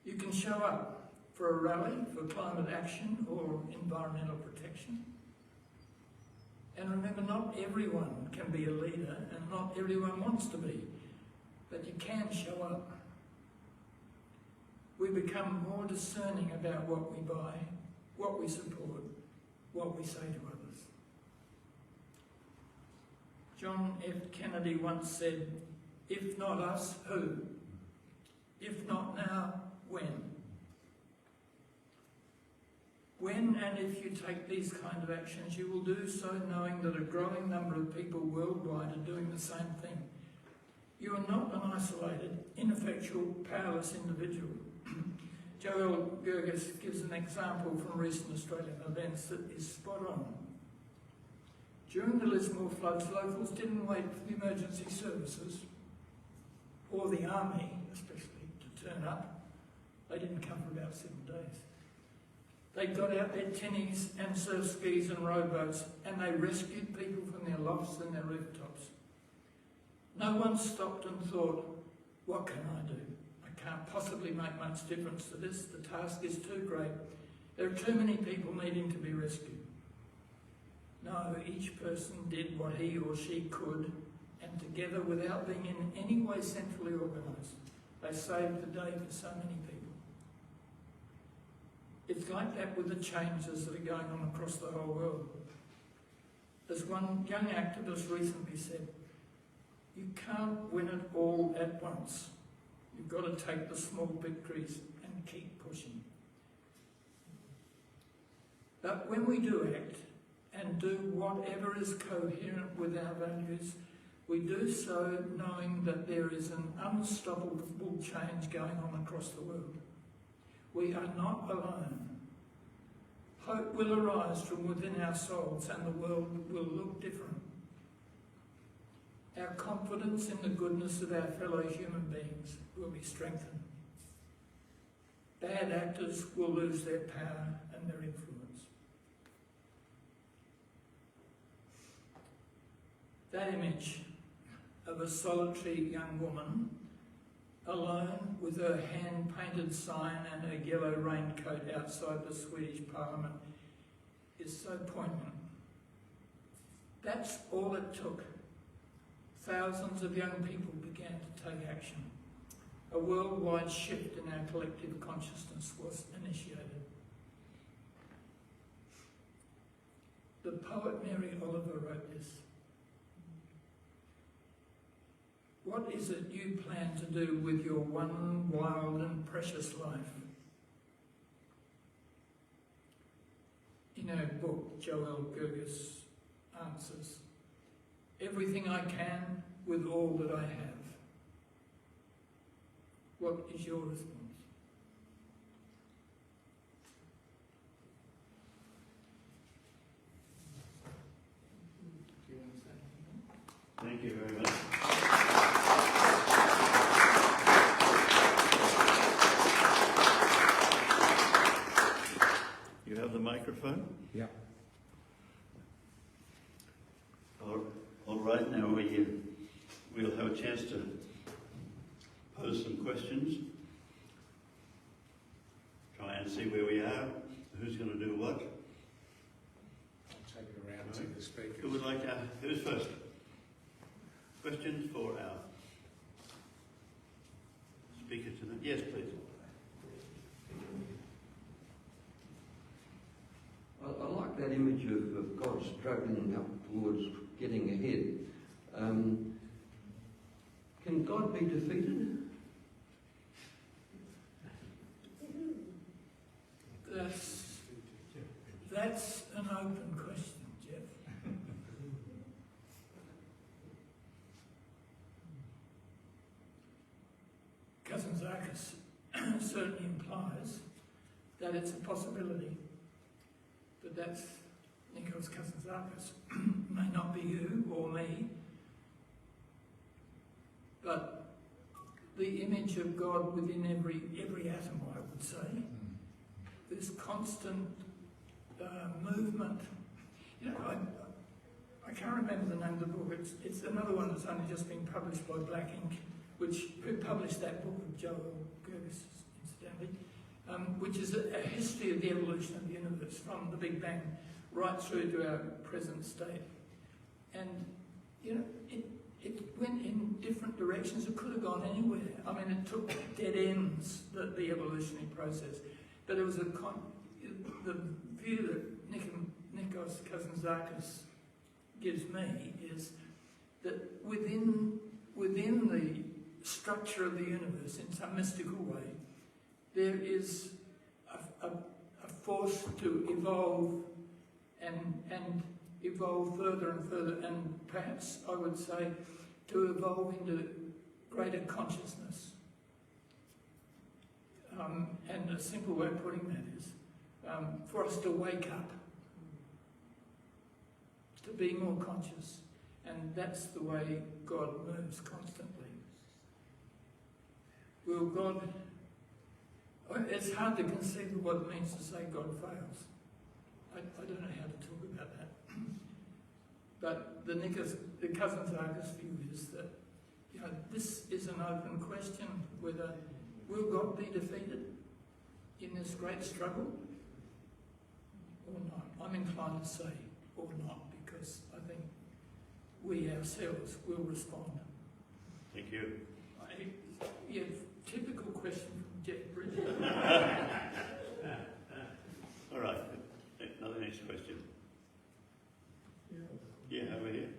S3: You can show up for a rally for climate action or environmental protection. And remember, not everyone can be a leader and not everyone wants to be, but you can show up. We become more discerning about what we buy, what we support, what we say to others. John F. Kennedy once said, "If not us, who? If not now, when?" When and if you take these kind of actions, you will do so knowing that a growing number of people worldwide are doing the same thing. You are not an isolated, ineffectual, powerless individual. Joel Gerges gives an example from recent Australian events that is spot on. During the Lismore floods, locals didn't wait for the emergency services or the army, especially, to turn up. They didn't come for about 7 days. They got out their tinnies and surf skis and rowboats, and they rescued people from their lofts and their rooftops. No one stopped and thought, what can I do? I can't possibly make much difference to this. The task is too great. There are too many people needing to be rescued. No, each person did what he or she could, and together, without being in any way centrally organised, they saved the day for so many people. It's like that with the changes that are going on across the whole world. As one young activist recently said, you can't win it all at once. You've got to take the small victories and keep pushing. But when we do act and do whatever is coherent with our values, we do so knowing that there is an unstoppable change going on across the world. We are not alone. Hope will arise from within our souls and the world will look different. Our confidence in the goodness of our fellow human beings will be strengthened. Bad actors will lose their power and their influence. That image of a solitary young woman, alone with her hand-painted sign and her yellow raincoat outside the Swedish Parliament, is so poignant. That's all it took. Thousands of young people began to take action. A worldwide shift in our collective consciousness was initiated. The poet Mary Oliver wrote this. What is it you plan to do with your one wild and precious life? In her book, Joel Gerges answers, everything I can with all that I have. What is your response? Do you want to say anything?
S2: Thank you very much. You have the microphone?
S1: Yeah.
S2: All right, now we'll have a chance to pose some questions. Try and see where we are, who's going to do what.
S1: I'll take it around to the speakers.
S2: Who would like to, who's first? Questions for our speaker tonight? Yes, please.
S4: I like that image of God struggling up towards getting ahead. Can God be defeated?
S3: That's an open question, Jeff. Cousin Zarkis certainly implies that it's a possibility, but that's Nico's cousin Zarkis. May not be you or me, but the image of God within every atom, I would say, this constant movement. You know, I can't remember the name of the book. It's another one that's only just been published by Black Ink, who published that book of Joel Gerges, incidentally, which is a history of the evolution of the universe from the Big Bang right through to our present state. And, you know, it went in different directions. It could have gone anywhere. I mean, it took dead ends, the evolutionary process. But it was the view that Nikos cousin Zarkis gives me is that within the structure of the universe, in some mystical way, there is a force to evolve and evolve further and further, and perhaps I would say to evolve into greater consciousness. And a simple way of putting that is for us to wake up, to be more conscious, and that's the way God moves constantly. Will God... It's hard to conceive of what it means to say God fails. I don't know how to talk about that. But the cousin Zarkis view is that, you know, this is an open question whether will God be defeated in this great struggle or not. I'm inclined to say or not, because I think we ourselves will respond.
S2: Thank you.
S3: Yeah, typical question from Jeff Bridges.
S2: All right. Another next question. Yeah, over here.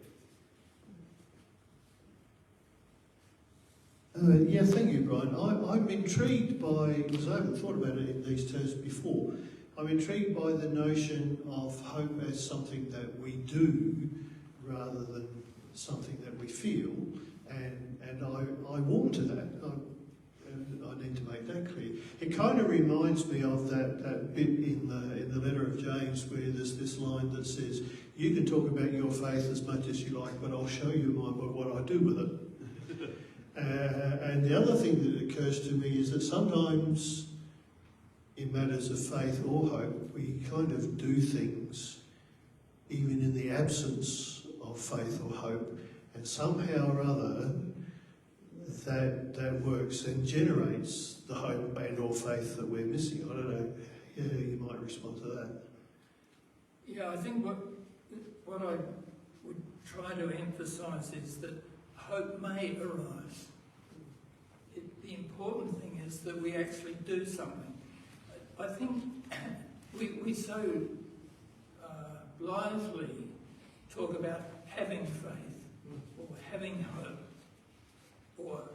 S5: Yeah, thank you, Brian. I'm intrigued by, because I haven't thought about it in these terms before, I'm intrigued by the notion of hope as something that we do rather than something that we feel, and I warm to that. And I need to make that clear. It kind of reminds me of that bit in the letter of James where there's this line that says, you can talk about your faith as much as you like, but I'll show you what I do with it. And the other thing that occurs to me is that sometimes in matters of faith or hope, we kind of do things even in the absence of faith or hope, and somehow or other that works and generates the hope and or faith that we're missing. I don't know, yeah, you might respond to that.
S3: Yeah, I think what I would try to emphasise is that hope may arise. The important thing is that we actually do something. I think we so blithely talk about having faith or having hope, but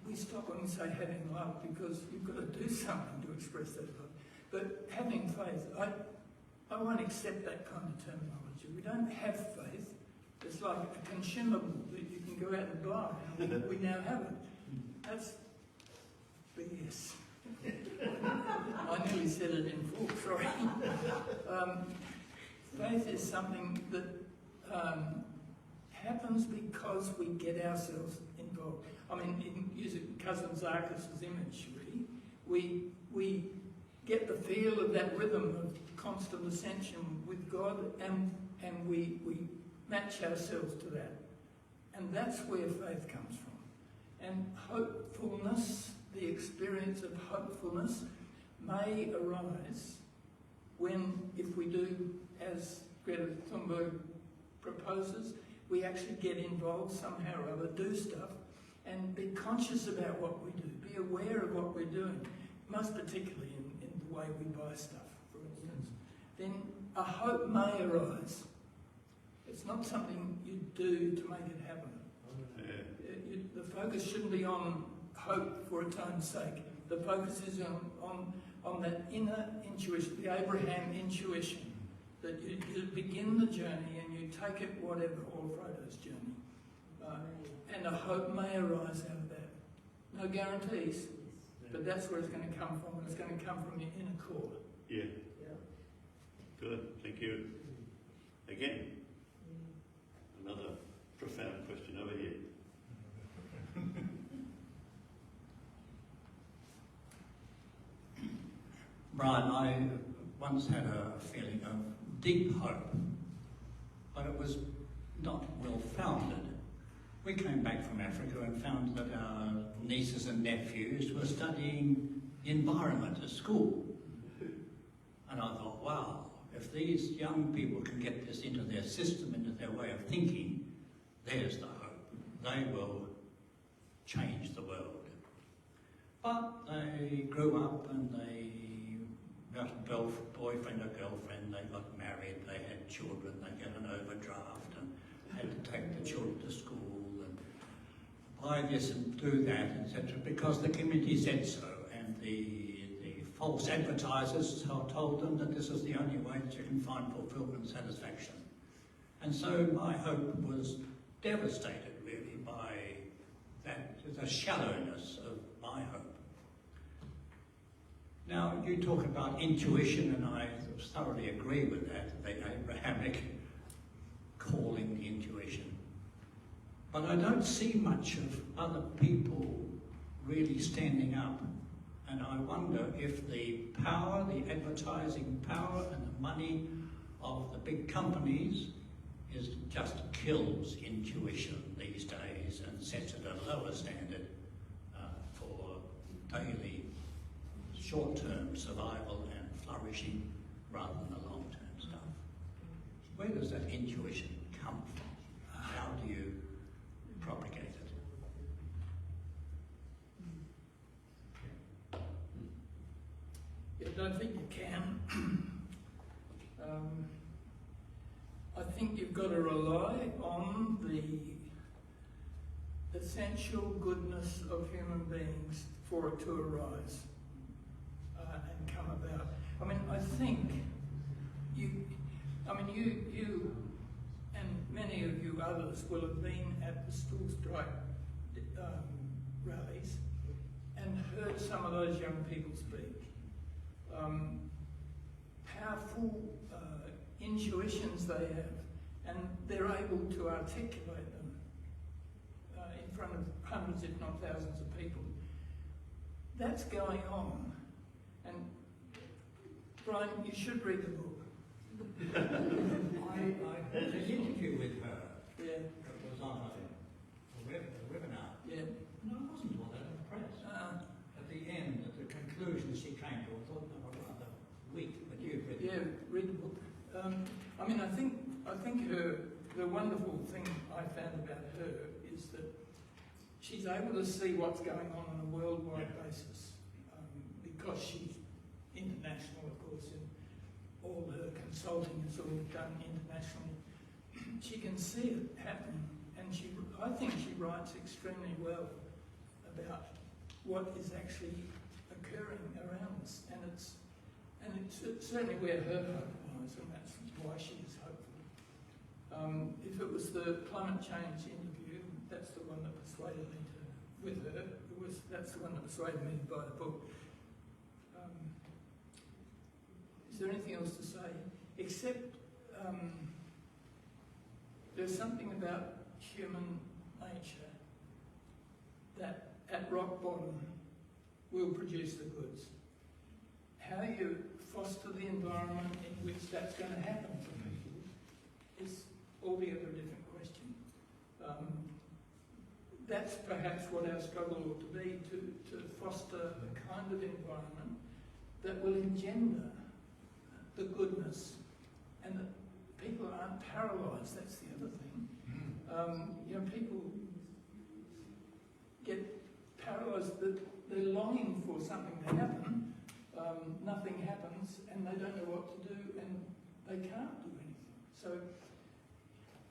S3: we stop when we say having love, because you've got to do something to express that love. But having faith, I won't accept that kind of terminology. We don't have faith. It's like a consumable that you can go out and buy, and we now have it. That's BS. I nearly said it in full, sorry. Faith is something that happens because we get ourselves involved. I mean, in using cousin Zarkis' imagery, we get the feel of that rhythm of constant ascension with God, and we match ourselves to that. And that's where faith comes from. And hopefulness, the experience of hopefulness, may arise when, if we do, as Greta Thunberg proposes, we actually get involved somehow or other, do stuff, and be conscious about what we do, be aware of what we're doing, most particularly in the way we buy stuff, for instance. Then a hope may arise. It's not something you do to make it happen. The focus shouldn't be on hope for its own sake. The focus is on that inner intuition, the Abraham intuition, that you begin the journey and you take it whatever, or Frodo's journey. And a hope may arise out of that. No guarantees, but that's where it's going to come from, and it's going to come from your inner core.
S2: Yeah. Good, thank you. Again, another profound question over here.
S6: Brian, I once had a feeling of deep hope, but it was not well founded. We came back from Africa and found that our nieces and nephews were studying the environment at school. And I thought, wow, if these young people can get this into their system, into their way of thinking, there's the hope. They will change the world. But they grew up and they got a boyfriend or girlfriend, they got married, they had children, they got an overdraft and had to take the children to school and buy this and do that, etc., because the community said so, and the false advertisers told them that this is the only way that you can find fulfillment and satisfaction. And so my hope was devastated really by that, the shallowness of my hope. Now, you talk about intuition, and I thoroughly agree with that, the Abrahamic calling, the intuition. But I don't see much of other people really standing up. And I wonder if the power, the advertising power and the money of the big companies just kills intuition these days and sets it at a lower standard for daily short-term survival and flourishing rather than the long-term stuff. Where does that intuition come from? How do you propagate it?
S3: I don't think you can. I think you've got to rely on the essential goodness of human beings for it to arise and come about. I mean, I think you and many of you others will have been at the Stool Strike rallies and heard some of those young people speak. Powerful intuitions they have, and they're able to articulate them in front of hundreds, if not thousands of people. That's going on, and Brian, you should read the book.
S6: I had an interview with her.
S3: Yeah.
S6: It was on a webinar.
S3: Yeah.
S6: No, I wasn't all that impressed. At the end, at the conclusion she came to, I thought they were rather weak, but you've read
S3: Yeah, read the book. I mean, I think the wonderful thing I found about her is that she's able to see what's going on a worldwide basis, because she's international, of course, and all her consulting is all done internationally. She can see it happening, and I think she writes extremely well about what is actually occurring around us, and it's certainly where her hope lies, and that's why she is hopeful. If it was the climate change interview, that's the one that persuaded me with her. That's the one that persuaded me to buy the book. Is there anything else to say? Except there's something about human nature that at rock bottom will produce the goods. How you foster the environment in which that's going to happen for people is altogether a different question. That's perhaps what our struggle ought to be, to foster a kind of environment that will engender the goodness, and that people aren't paralysed. That's the other thing. People get paralysed, that they're longing for something to happen. Nothing happens, and they don't know what to do, and they can't do anything. So,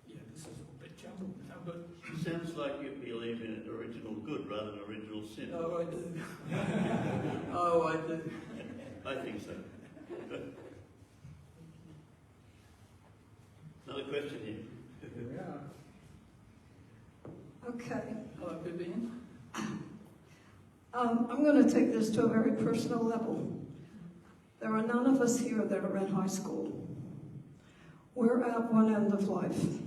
S3: yeah, this is all a bit jumpy. But
S2: Sounds like you believe in original good rather than original sin.
S3: oh, I do. Oh, I do.
S2: I think so. Another question here.
S1: Yeah.
S7: Okay.
S3: Hello, Vivian.
S7: I'm going to take this to a very personal level. There are none of us here that are in high school. We're at one end of life.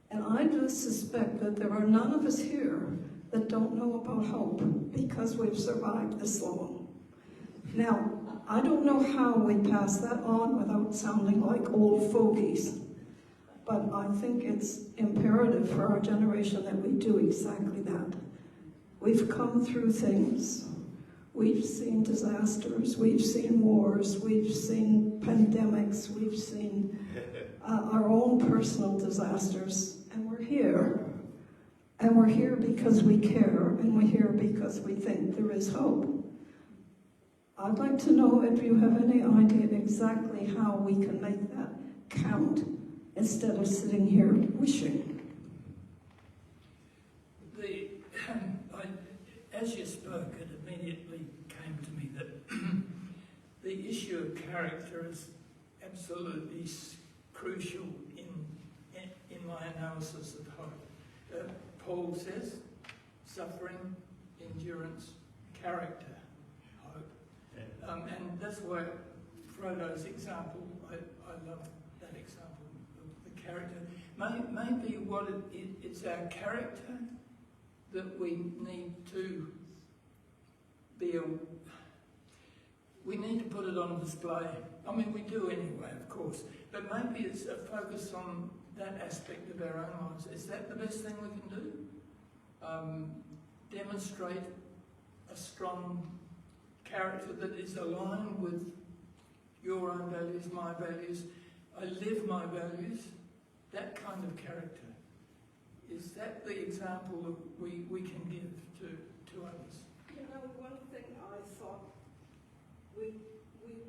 S7: And I just suspect that there are none of us here that don't know about hope because we've survived this long. Now, I don't know how we pass that on without sounding like old fogies, but I think it's imperative for our generation that we do exactly that. We've come through things. We've seen disasters, we've seen wars, we've seen pandemics, we've seen our own personal disasters, and we're here. And we're here because we care, and we're here because we think there is hope. I'd like to know if you have any idea exactly how we can make that count instead of sitting here wishing.
S3: As you spoke, it immediately came to me that the issue of character is absolutely crucial in my analysis of hope. Paul says, suffering, endurance, character, hope. And that's why Frodo's example, I love that example of the character. Maybe what it's our character that we need to we need to put it on display. I mean, we do anyway, of course, but maybe it's a focus on that aspect of our own lives. Is that the best thing we can do? Demonstrate a strong character that is aligned with your own values, my values. I live my values, that kind of character. Is that the example that we can give to others?
S7: You know, one thing I thought we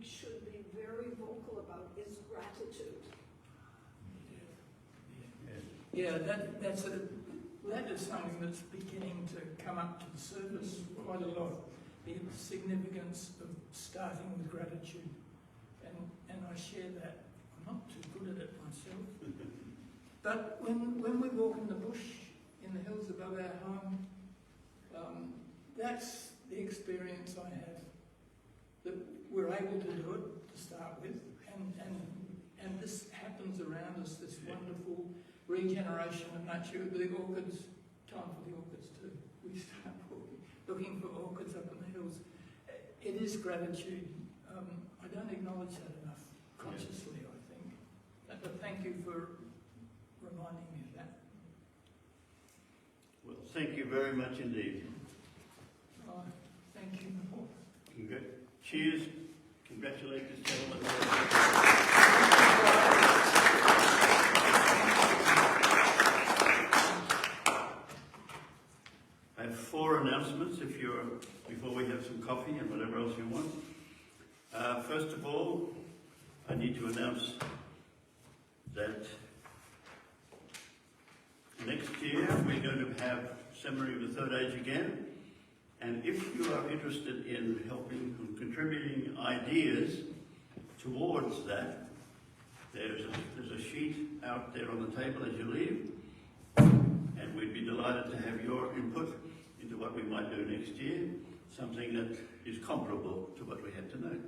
S7: should be very vocal about is gratitude.
S3: Yeah, that is something that's beginning to come up to the surface quite a lot. The significance of starting with gratitude, and I share that. I'm not too good at it myself. But when we walk in the bush, in the hills above our home, that's the experience I have. That we're able to do it to start with, and this happens around us. This wonderful regeneration of nature. The orchids, time for the orchids too. We start looking for orchids up in the hills. It is gratitude. I don't acknowledge that enough consciously, I think. But thank you for reminding me of that.
S2: Well, thank you very much indeed.
S3: Thank you.
S2: Cheers. Congratulate this gentleman. I have 4 announcements before we have some coffee and whatever else you want. First of all, I need to announce that next year we're going to have Seminary of the Third Age again, and if you are interested in helping and contributing ideas towards that, there's a sheet out there on the table as you leave, and we'd be delighted to have your input into what we might do next year, something that is comparable to what we had tonight.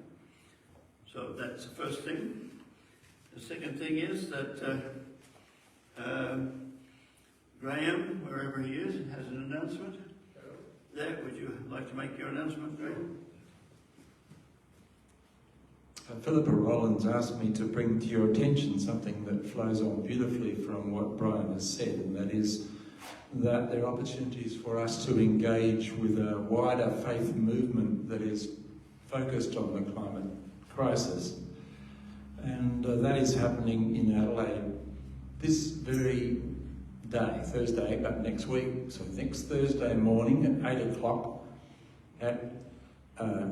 S2: So that's the first thing. The second thing is that Graham, wherever he is, has an announcement. There, would you like to make your announcement, Graham?
S8: Philippa Rollins asked me to bring to your attention something that flows on beautifully from what Brian has said, and that is that there are opportunities for us to engage with a wider faith movement that is focused on the climate crisis. And that is happening in Adelaide this very day, Thursday, but next week. So next Thursday morning at 8 o'clock, at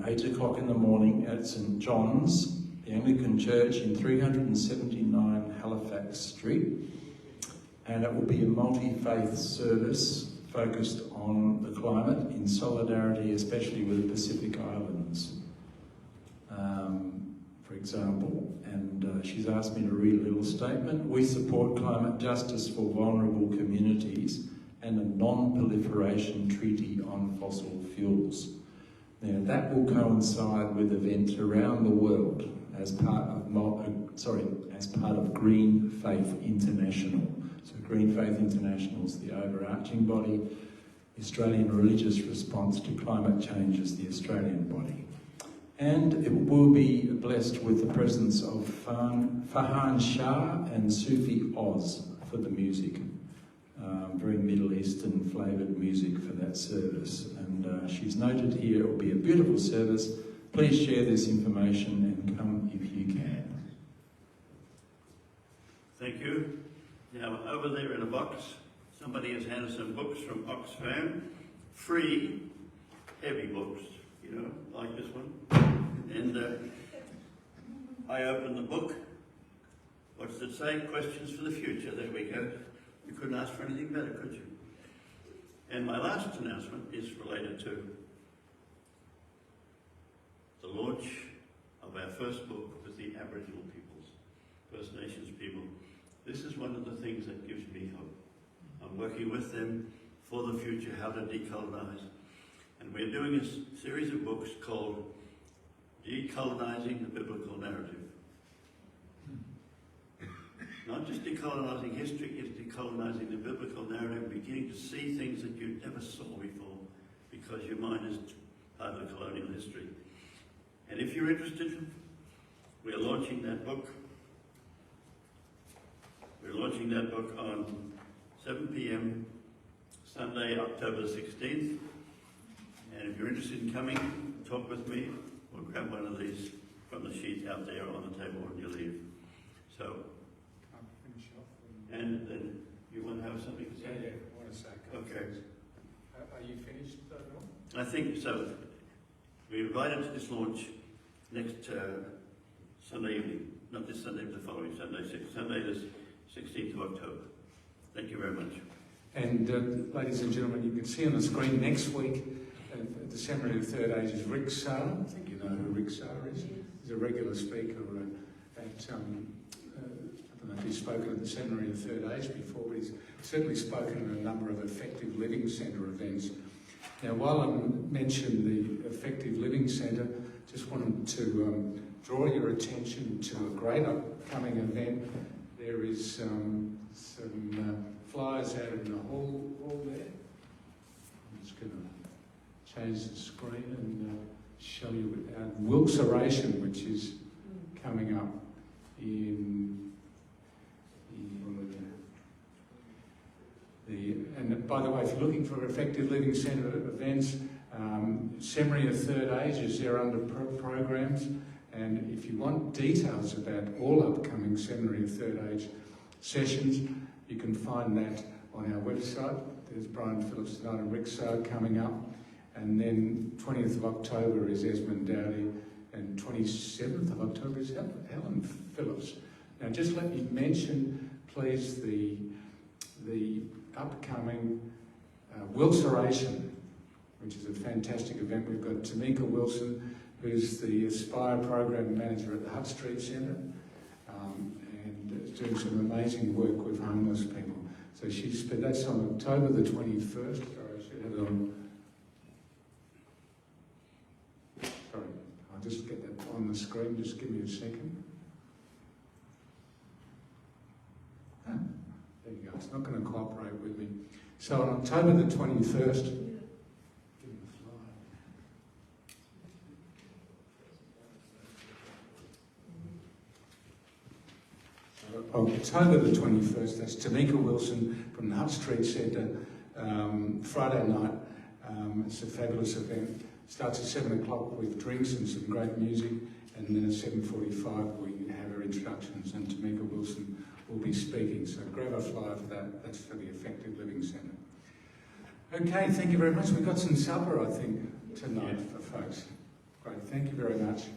S8: 8 o'clock in the morning at St John's, the Anglican Church in 379 Halifax Street. and it will be a multi-faith service focused on the climate in solidarity, especially with the Pacific Islands, for example. And she's asked me to read a little statement. We support climate justice for vulnerable communities and a non-proliferation treaty on fossil fuels. Now that will coincide with events around the world as part of Green Faith International. So Green Faith International is the overarching body. The Australian Religious Response to Climate Change is the Australian body. And it will be blessed with the presence of Farhan Shah and Sufi Oz for the music. Very Middle Eastern flavoured music for that service. And she's noted here it will be a beautiful service. Please share this information and come if you can.
S2: Thank you. Now, over there in a box, somebody has handed some books from Oxfam. Free, heavy books, you know, like this one. And I opened the book. What does it say? Questions for the future. There we go. You couldn't ask for anything better, could you? And my last announcement is related to the launch of our first book with the Aboriginal peoples, First Nations people. This is one of the things that gives me hope. I'm working with them for the future, how to decolonise. And we're doing a series of books called Decolonising the Biblical Narrative. Not just decolonising history, it's decolonising the biblical narrative, beginning to see things that you never saw before because your mind is part of the colonial history. And if you're interested, we're launching that book. We're launching that book on 7 p.m. Sunday, October 16th. And if you're interested in coming, talk with me, or grab one of these from the sheet out there on the table when you leave. So, and then you want to have something to say?
S1: Yeah, I want to say a couple
S2: Okay.
S1: things. Are you finished, Bill?
S2: I think so. We're invited to this launch next Sunday evening. Not this Sunday, but the following Sunday, Sunday the 16th of October. Thank you very much.
S1: And ladies and gentlemen, you can see on the screen next week at the Seminary of Third Age is Rick Sarr. I think you know who Rick Sarr is. He's a regular speaker at I don't know if he's spoken at the Seminary of Third Age before, but he's certainly spoken at a number of Effective Living Centre events. Now, while I mentioned the Effective Living Centre, just wanted to draw your attention to a great upcoming event. There is some flyers out in the hall there. I'm just going to change the screen and show you Wilkes-Oration, which is coming up and by the way, if you're looking for Effective Living Centre events, Seminary of Third Age is there under programs, and if you want details about all upcoming Seminary of Third Age sessions, you can find that on our website. There's Brian Phillips tonight and Rick Sarr coming up, and then 20th of October is Esmond Dowdy, and 27th of October is Helen Phillips. Now, just let me mention, please, the upcoming Wilkes-Oration, which is a fantastic event. We've got Tamika Wilson, who's the Aspire Program Manager at the Hutt Street Centre, and is doing some amazing work with homeless people. So that's on October the 21st. Sorry, I should have it on. Sorry, I'll just get that on the screen. Just give me a second. There you go. It's not going to cooperate with me. So on October the 21st, give me the flyer. October the 21st, that's Tamika Wilson from the Hutt Street Centre, Friday night. It's a fabulous event. Starts at 7 o'clock with drinks and some great music, and then at 7:45 we have our introductions, and Tamika Wilson will be speaking. So grab a flyer for that. That's for the Effective Living Centre. Okay, thank you very much. We've got some supper, I think, tonight for folks. Great, thank you very much.